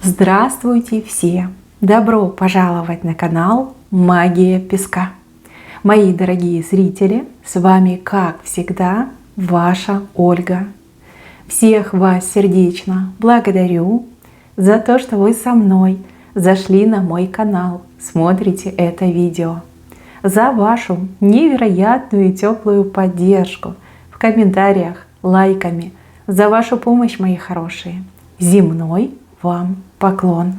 Здравствуйте все! Добро пожаловать на канал Магия Песка. Мои дорогие зрители, с вами, как всегда, ваша Ольга. Всех вас сердечно благодарю за то, что вы со мной зашли на мой канал, смотрите это видео, за вашу невероятную и теплую поддержку в комментариях, лайками, за вашу помощь, мои хорошие. Земной вам поклон!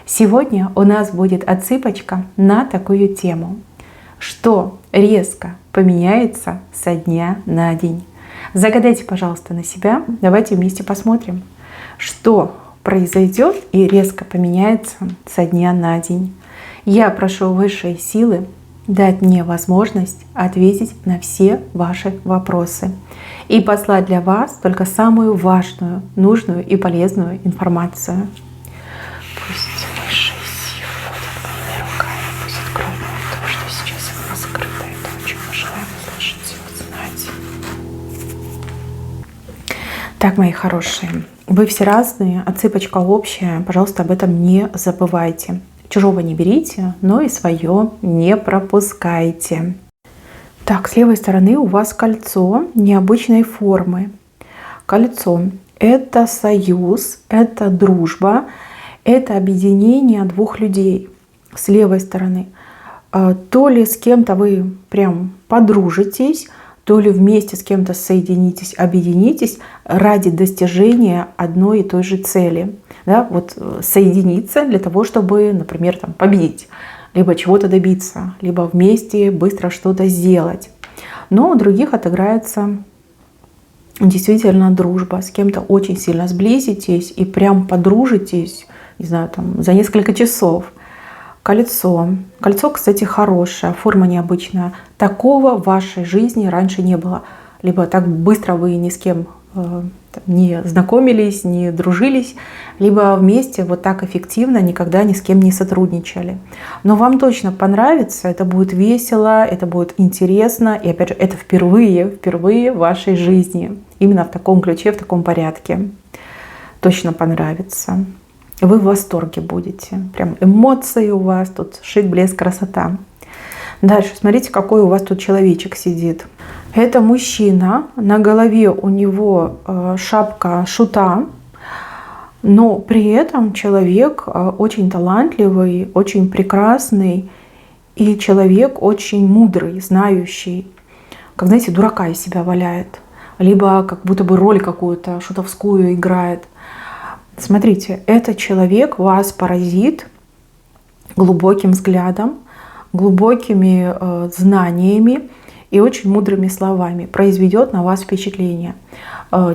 Сегодня у нас будет отсыпочка на такую тему, что резко поменяется со дня на день. Загадайте, пожалуйста, на себя. Давайте вместе посмотрим, что произойдет и резко поменяется со дня на день. Я прошу высшие силы дать мне возможность ответить на все ваши вопросы и послать для вас только самую важную, нужную и полезную информацию. Пусть высшие силы будут моими руками, пусть откроют то, что сейчас от нас скрыто. Это очень мы желаем услышать и узнать. Так, мои хорошие, вы все разные, отсыпочка общая. Пожалуйста, об этом не забывайте. Чужого не берите, но и свое не пропускайте. Так, с левой стороны у вас кольцо необычной формы. Кольцо — это союз, это дружба, это объединение двух людей. С левой стороны. То ли с кем-то вы прям подружитесь, то ли вместе с кем-то соединитесь, объединитесь ради достижения одной и той же цели. Да, вот соединиться для того, чтобы, например, там, победить, либо чего-то добиться, либо вместе быстро что-то сделать. Но у других отыграется действительно дружба. С кем-то очень сильно сблизитесь и прям подружитесь, не знаю, там, за несколько часов. Кольцо. Кольцо, кстати, хорошее, форма необычная. Такого в вашей жизни раньше не было. Либо так быстро вы ни с кем не знакомились, не дружились, либо вместе вот так эффективно никогда ни с кем не сотрудничали. Но вам точно понравится, это будет весело, это будет интересно, и опять же, это впервые в вашей жизни. Именно в таком ключе, в таком порядке. Точно понравится. Вы в восторге будете. Прям эмоции у вас, тут шик, блеск, красота. Дальше, смотрите, какой у вас тут человечек сидит. Это мужчина, на голове у него шапка шута, но при этом человек очень талантливый, очень прекрасный и человек очень мудрый, знающий. Как, знаете, дурака из себя валяет, либо как будто бы роль какую-то шутовскую играет. Смотрите, этот человек вас поразит глубоким взглядом, глубокими знаниями и очень мудрыми словами, произведет на вас впечатление.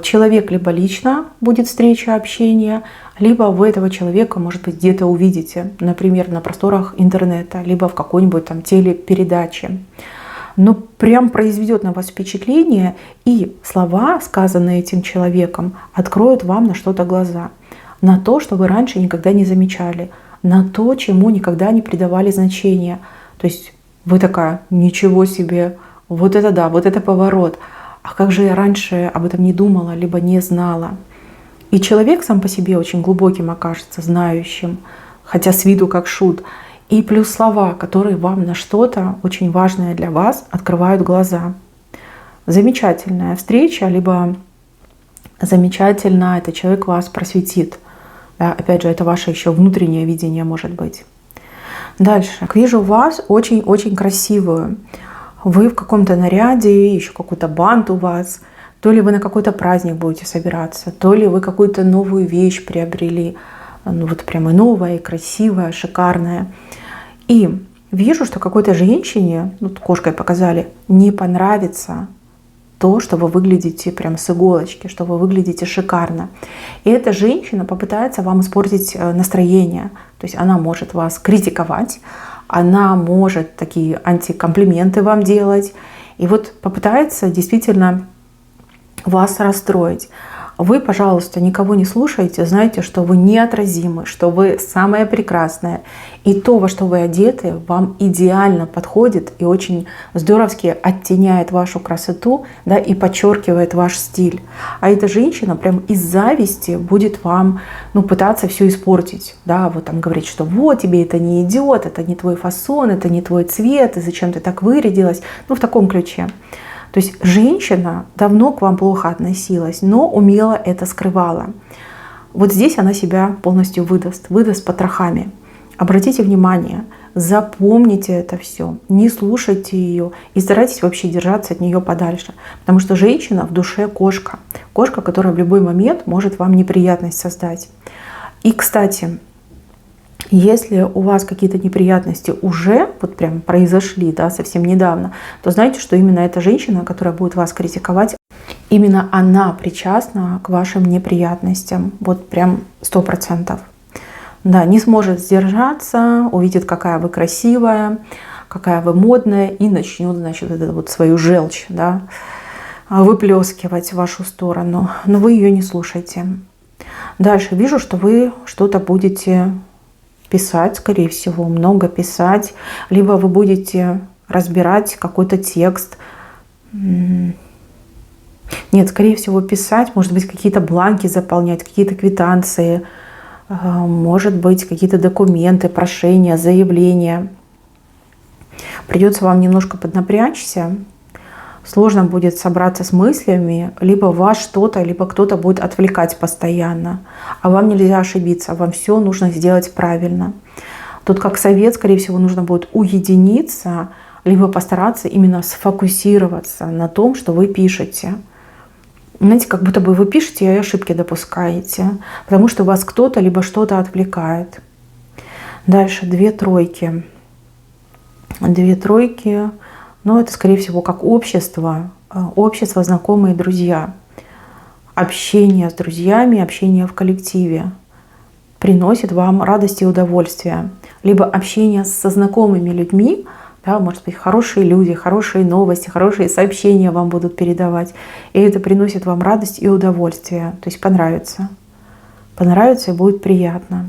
Человек либо лично будет встреча, общение, либо вы этого человека, может быть, где-то увидите, например, на просторах интернета, либо в какой-нибудь там телепередаче. Но прям произведет на вас впечатление, и слова, сказанные этим человеком, откроют вам на что-то глаза, на то, что вы раньше никогда не замечали, на то, чему никогда не придавали значения. То есть вы такая: ничего себе, вот это да, вот это поворот. А как же я раньше об этом не думала, либо не знала? И человек сам по себе очень глубоким окажется, знающим, хотя с виду как шут. И плюс слова, которые вам на что-то очень важное для вас открывают глаза. Замечательная встреча, либо замечательно этот человек вас просветит. Да, опять же, это ваше еще внутреннее видение может быть. Дальше. Вижу вас очень-очень красивую. Вы в каком-то наряде, еще какой-то бант у вас. То ли вы на какой-то праздник будете собираться, то ли вы какую-то новую вещь приобрели. Ну вот прямо новая, красивая, шикарная. И вижу, что какой-то женщине, вот кошкой показали, не понравится то, что вы выглядите прям с иголочки, что вы выглядите шикарно. И эта женщина попытается вам испортить настроение. То есть она может вас критиковать, она может такие антикомплименты вам делать. И вот попытается действительно вас расстроить. Вы, пожалуйста, никого не слушайте, знайте, что вы неотразимы, что вы самая прекрасная. И то, во что вы одеты, вам идеально подходит и очень здоровски оттеняет вашу красоту, да, и подчеркивает ваш стиль. А эта женщина прям из зависти будет вам, ну, пытаться все испортить. Да, вот там говорить, что вот тебе это не идет, это не твой фасон, это не твой цвет, и зачем ты так вырядилась. Ну, в таком ключе. То есть женщина давно к вам плохо относилась, но умело это скрывала. Вот здесь она себя полностью выдаст потрохами. Обратите внимание, запомните это все, не слушайте ее и старайтесь вообще держаться от нее подальше. Потому что женщина в душе кошка. Кошка, которая в любой момент может вам неприятность создать. И, кстати, если у вас какие-то неприятности уже вот прям произошли, да, совсем недавно, то знайте, что именно эта женщина, которая будет вас критиковать, именно она причастна к вашим неприятностям. Вот прям 100%. Да, не сможет сдержаться, увидит, какая вы красивая, какая вы модная, и начнет, значит, вот эту вот свою желчь, да, выплескивать в вашу сторону. Но вы ее не слушайте. Дальше вижу, что вы что-то будете писать, скорее всего, много писать, либо вы будете разбирать какой-то текст. Нет, скорее всего, писать, может быть, какие-то бланки заполнять, какие-то квитанции, может быть, какие-то документы, прошения, заявления. Придется вам немножко поднапрячься. Сложно будет собраться с мыслями, либо вас что-то, либо кто-то будет отвлекать постоянно. А вам нельзя ошибиться, вам все нужно сделать правильно. Тут как совет, скорее всего, нужно будет уединиться, либо постараться именно сфокусироваться на том, что вы пишете. Знаете, как будто бы вы пишете и ошибки допускаете, потому что вас кто-то либо что-то отвлекает. Дальше 2 тройки. 2 тройки. Но это, скорее всего, как общество, знакомые, друзья. Общение с друзьями, общение в коллективе приносит вам радость и удовольствие. Либо общение со знакомыми людьми, да, может быть, хорошие люди, хорошие новости, хорошие сообщения вам будут передавать. И это приносит вам радость и удовольствие. То есть понравится. Понравится и будет приятно.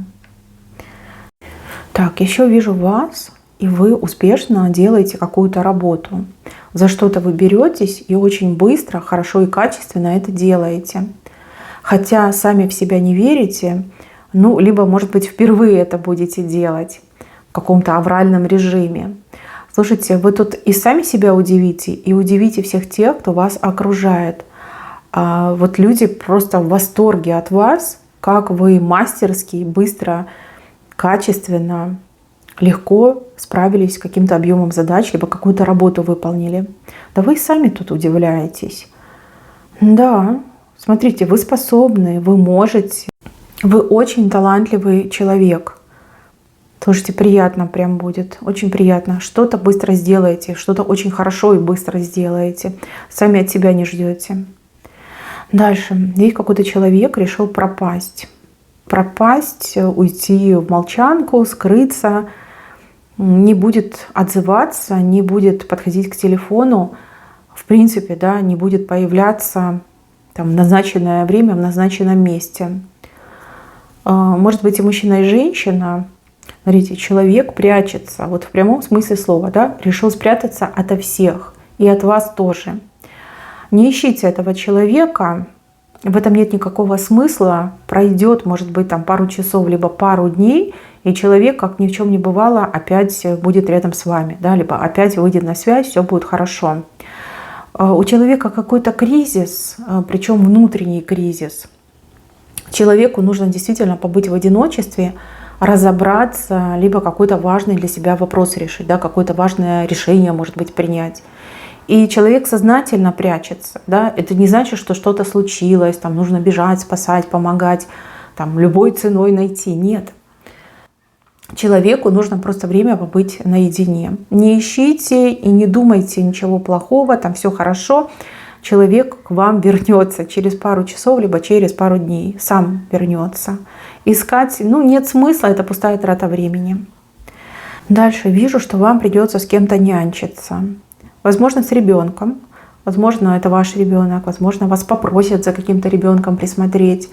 Так, еще вижу вас. И вы успешно делаете какую-то работу. За что-то вы беретесь и очень быстро, хорошо и качественно это делаете. Хотя сами в себя не верите, ну, либо, может быть, впервые это будете делать в каком-то авральном режиме. Слушайте, вы тут и сами себя удивите, и удивите всех тех, кто вас окружает. Вот люди просто в восторге от вас, как вы мастерски, быстро, качественно, легко справились с каким-то объемом задач, либо какую-то работу выполнили. Да вы сами тут удивляетесь. Да, смотрите, вы способны, вы можете. Вы очень талантливый человек. Слушайте, приятно прям будет, очень приятно. Что-то быстро сделаете, что-то очень хорошо и быстро сделаете. Сами от себя не ждете. Дальше. Здесь какой-то человек решил пропасть. Пропасть, уйти в молчанку, скрыться. Не будет отзываться, не будет подходить к телефону, в принципе, да, не будет появляться там, в назначенное время, в назначенном месте. Может быть, и мужчина, и женщина. Смотрите, человек прячется, вот в прямом смысле слова, да, решил спрятаться ото всех, и от вас тоже. Не ищите этого человека, в этом нет никакого смысла. Пройдет, может быть, там пару часов, либо пару дней, и человек, как ни в чем не бывало, опять будет рядом с вами, да, либо опять выйдет на связь, все будет хорошо. У человека какой-то кризис, причем внутренний кризис. Человеку нужно действительно побыть в одиночестве, разобраться, либо какой-то важный для себя вопрос решить, да, какое-то важное решение, может быть, принять. И человек сознательно прячется. Да? Это не значит, что что-то случилось, там нужно бежать, спасать, помогать, там, любой ценой найти. Нет. Человеку нужно просто время побыть наедине. Не ищите и не думайте ничего плохого, там все хорошо. Человек к вам вернется через пару часов, либо через пару дней. Сам вернется. Искать, ну, нет смысла, это пустая трата времени. Дальше вижу, что вам придется с кем-то нянчиться. Возможно, с ребенком, Возможно, это ваш ребенок, возможно, вас попросят за каким-то ребенком присмотреть,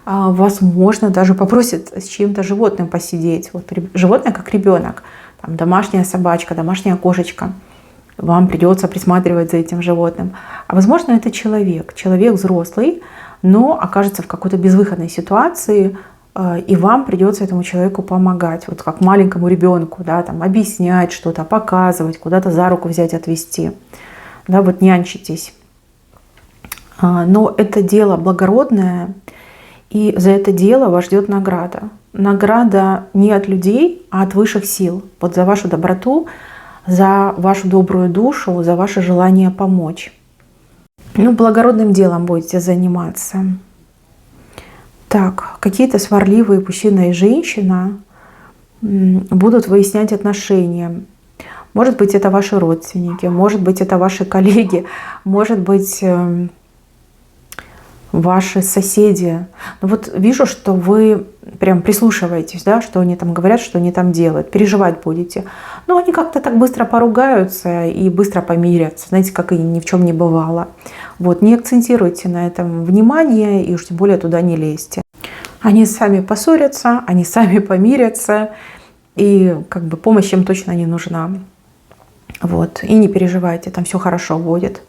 возможно, даже попросят с чьим-то животным посидеть. Вот животное как ребенок, там, домашняя собачка, домашняя кошечка. Вам придется присматривать за этим животным. А возможно, это человек взрослый, но окажется в какой-то безвыходной ситуации, и вам придется этому человеку помогать, вот как маленькому ребенку, да, там, объяснять что-то, показывать, куда-то за руку взять, отвести. Да, вот нянчитесь. Но это дело благородное, и за это дело вас ждет награда. Награда не от людей, а от высших сил. Вот за вашу доброту, за вашу добрую душу, за ваше желание помочь. Ну, благородным делом будете заниматься. Так, какие-то сварливые мужчина и женщина будут выяснять отношения. Может быть, это ваши родственники, может быть, это ваши коллеги, может быть, ваши соседи. Но вот вижу, что вы прям прислушиваетесь, да, что они там говорят, что они там делают, переживать будете. Но они как-то так быстро поругаются и быстро помирятся, знаете, как и ни в чем не бывало. Вот, не акцентируйте на этом внимание и уж тем более туда не лезьте. Они сами поссорятся, они сами помирятся, и как бы помощь им точно не нужна. Вот, и не переживайте, там все хорошо будет.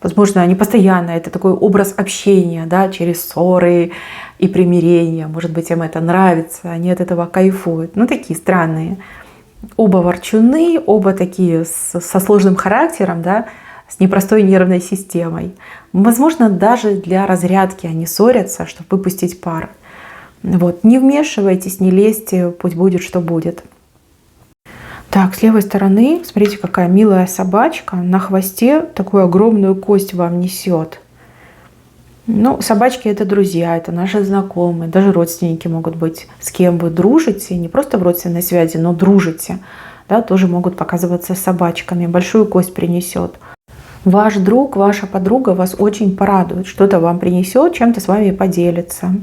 Возможно, они постоянно, это такой образ общения, да, через ссоры и примирения. Может быть, им это нравится, они от этого кайфуют. Ну, такие странные. Оба ворчуны, оба такие со сложным характером, да, с непростой нервной системой. Возможно, даже для разрядки они ссорятся, чтобы выпустить пар. Вот, не вмешивайтесь, не лезьте, пусть будет, что будет. Так, с левой стороны, смотрите, какая милая собачка на хвосте такую огромную кость вам несет. Ну, собачки — это друзья, это наши знакомые, даже родственники могут быть, с кем вы дружите, не просто в родственной связи, но дружите, да, тоже могут показываться собачками, большую кость принесет. Ваш друг, ваша подруга вас очень порадует, что-то вам принесет, чем-то с вами поделится.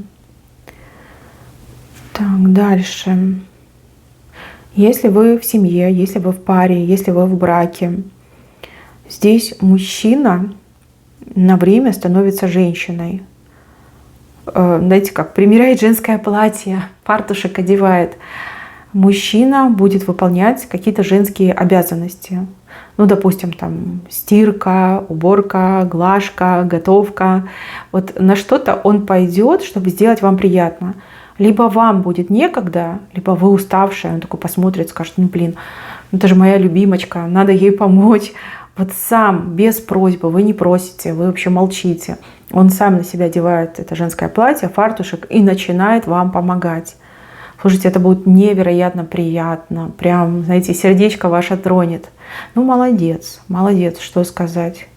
Так, дальше. Если вы в семье, если вы в паре, если вы в браке, здесь мужчина на время становится женщиной. Знаете, как примеряет женское платье, фартушек одевает. Мужчина будет выполнять какие-то женские обязанности. Ну, допустим, там стирка, уборка, глажка, готовка. Вот на что-то он пойдет, чтобы сделать вам приятно. Либо вам будет некогда, либо вы уставшая, он такой посмотрит, скажет: ну блин, это же моя любимочка, надо ей помочь. Вот сам, без просьбы, вы не просите, вы вообще молчите. Он сам на себя одевает это женское платье, фартушек и начинает вам помогать. Слушайте, это будет невероятно приятно. Прям, знаете, сердечко ваше тронет. Ну, молодец, молодец, что сказать.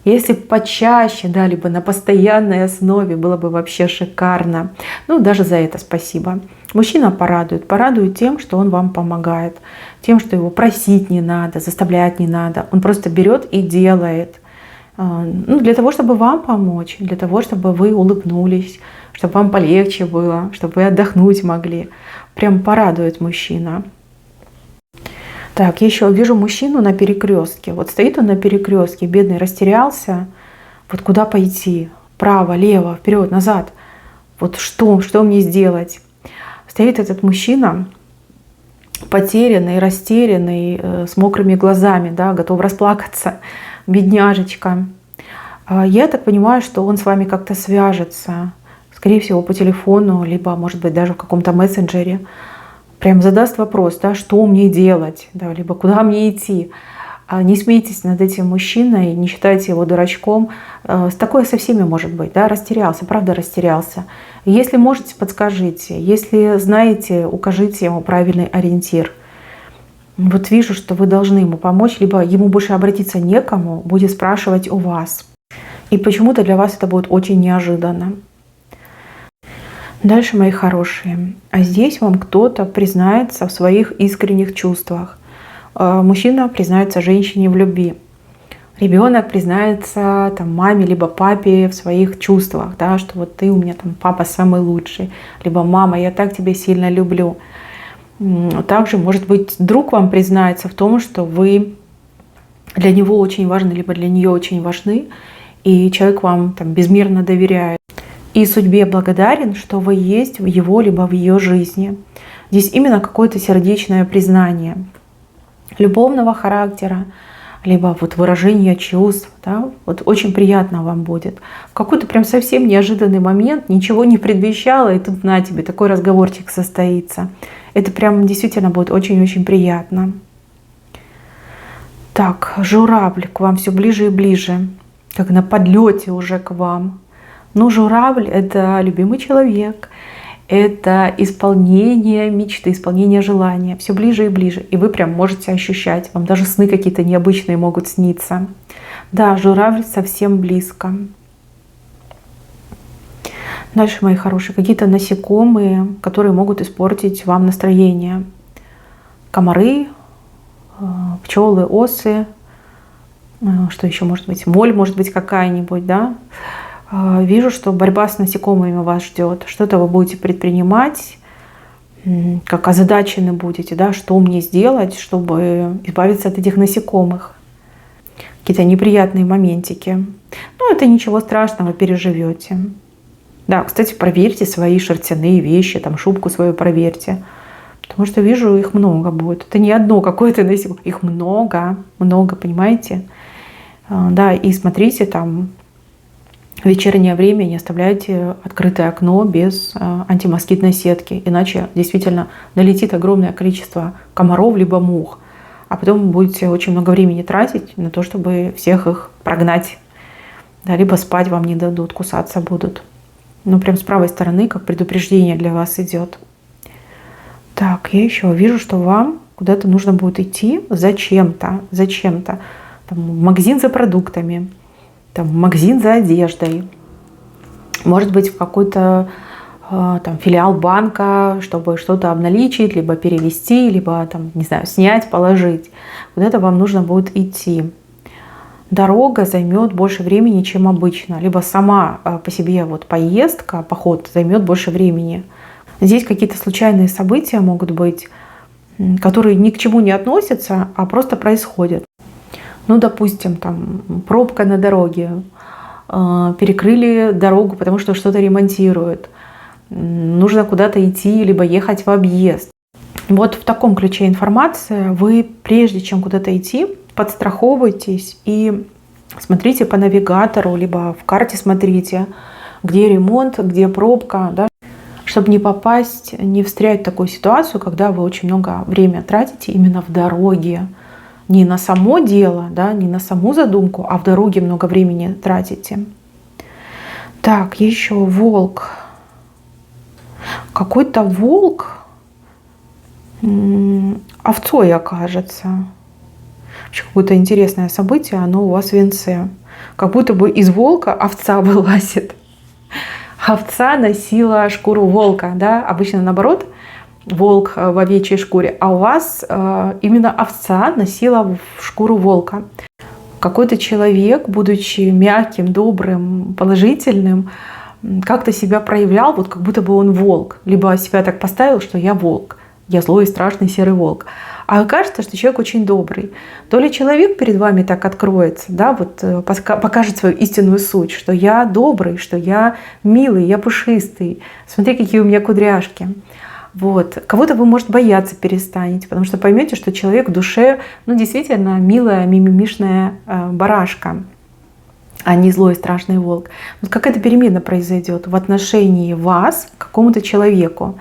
Если почаще, да, либо на постоянной основе, было бы вообще шикарно. Ну, даже за это спасибо. Мужчина порадует тем, что он вам помогает, тем, что его просить не надо, заставлять не надо. Он просто берет и делает. Ну, для того, чтобы вам помочь, для того, чтобы вы улыбнулись, чтобы вам полегче было, чтобы вы отдохнуть могли. Прям порадует мужчина. Так, еще вижу мужчину на перекрестке. Вот стоит он на перекрестке, бедный, растерялся. Вот куда пойти? Право, лево, вперед, назад. Вот что мне сделать? Стоит этот мужчина, потерянный, растерянный, с мокрыми глазами, да, готов расплакаться. Бедняжечка. Я так понимаю, что он с вами как-то свяжется. Скорее всего, по телефону, либо, может быть, даже в каком-то мессенджере. Прям задаст вопрос, да, что мне делать, да, либо куда мне идти. Не смейтесь над этим мужчиной, не считайте его дурачком. Такое со всеми может быть, да, растерялся, правда растерялся. Если можете, подскажите, если знаете, укажите ему правильный ориентир. Вот вижу, что вы должны ему помочь, либо ему больше обратиться некому, будет спрашивать у вас. И почему-то для вас это будет очень неожиданно. Дальше, мои хорошие, а здесь вам кто-то признается в своих искренних чувствах. Мужчина признается женщине в любви. Ребенок признается там, маме либо папе в своих чувствах, да, что вот ты у меня там папа самый лучший, либо мама, я так тебя сильно люблю. Также, может быть, друг вам признается в том, что вы для него очень важны, либо для нее очень важны, и человек вам там безмерно доверяет. И судьбе благодарен, что вы есть в его либо в ее жизни. Здесь именно какое-то сердечное признание любовного характера, либо вот выражение чувств, да, вот очень приятно вам будет. В какой-то прям совсем неожиданный момент, ничего не предвещало, и тут на тебе такой разговорчик состоится. Это прям действительно будет очень-очень приятно. Так, журавль к вам все ближе и ближе, как на подлете уже к вам. Но журавль — это любимый человек, это исполнение мечты, исполнение желания, все ближе и ближе. И вы прям можете ощущать, вам даже сны какие-то необычные могут сниться. Да, журавль совсем близко. Дальше, мои хорошие, какие-то насекомые, которые могут испортить вам настроение. Комары, пчелы, осы, что еще может быть, моль может быть какая-нибудь, да. Вижу, что борьба с насекомыми вас ждет. Что-то вы будете предпринимать, как озадачены будете, да, что мне сделать, чтобы избавиться от этих насекомых. Какие-то неприятные моментики. Ну, это ничего страшного, переживете. Да, кстати, проверьте свои шерстяные вещи, там шубку свою проверьте. Потому что вижу, их много будет. Это не одно какое-то насекомое. Их много, много, понимаете? Да, и смотрите там, в вечернее время не оставляйте открытое окно без антимоскитной сетки, иначе действительно налетит огромное количество комаров либо мух, а потом вы будете очень много времени тратить на то, чтобы всех их прогнать, да, либо спать вам не дадут, кусаться будут. Ну, прям с правой стороны, как предупреждение для вас идет. Так, я еще вижу, что вам куда-то нужно будет идти зачем-то, там, в магазин за продуктами, там, в магазин за одеждой, может быть, в какой-то там филиал банка, чтобы что-то обналичить, либо перевести, либо там, не знаю, снять, положить. Куда-то вам нужно будет идти. Дорога займет больше времени, чем обычно, либо сама по себе вот поездка, поход займет больше времени. Здесь какие-то случайные события могут быть, которые ни к чему не относятся, а просто происходят. Ну, допустим, там пробка на дороге, перекрыли дорогу, потому что что-то ремонтируют, нужно куда-то идти, либо ехать в объезд. Вот в таком ключе информация. Вы, прежде чем куда-то идти, подстраховывайтесь и смотрите по навигатору, либо в карте смотрите, где ремонт, где пробка, да, чтобы не попасть, не встрять в такую ситуацию, когда вы очень много времени тратите именно в дороге. Не на само дело, да, не на саму задумку, а в дороге много времени тратите. Так, еще волк. Какой-то волк овцой окажется. Какое-то интересное событие, оно у вас в венце. Как будто бы из волка овца вылазит. Овца носила шкуру волка, да, обычно наоборот, волк в овечьей шкуре, а у вас именно овца носила шкуру волка. Какой-то человек, будучи мягким, добрым, положительным, как-то себя проявлял, вот как будто бы он волк. Либо себя так поставил, что я волк, я злой и страшный серый волк. А окажется, что человек очень добрый. То ли человек перед вами так откроется, да, вот покажет свою истинную суть, что я добрый, что я милый, я пушистый, смотри, какие у меня кудряшки. Вот. Кого-то вы, может, бояться перестанете, потому что поймете, что человек в душе, ну, действительно милая, мимимишная барашка, а не злой и страшный волк. Вот какая-то перемена произойдет в отношении вас к какому-то человеку.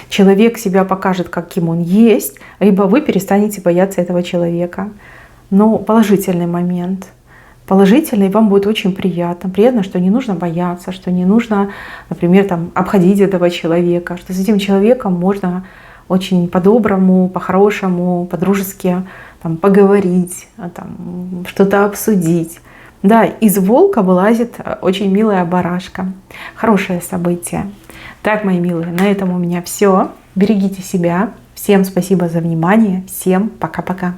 Человек себя покажет, каким он есть, либо вы перестанете бояться этого человека. Но положительный момент. Положительный, вам будет очень приятно. Приятно, что не нужно бояться, что не нужно, например, там, обходить этого человека, что с этим человеком можно очень по-доброму, по-хорошему, по-дружески там, поговорить, там, что-то обсудить. Да, из волка вылазит очень милая барашка. Хорошее событие. Так, мои милые, на этом у меня все. Берегите себя. Всем спасибо за внимание. Всем пока-пока.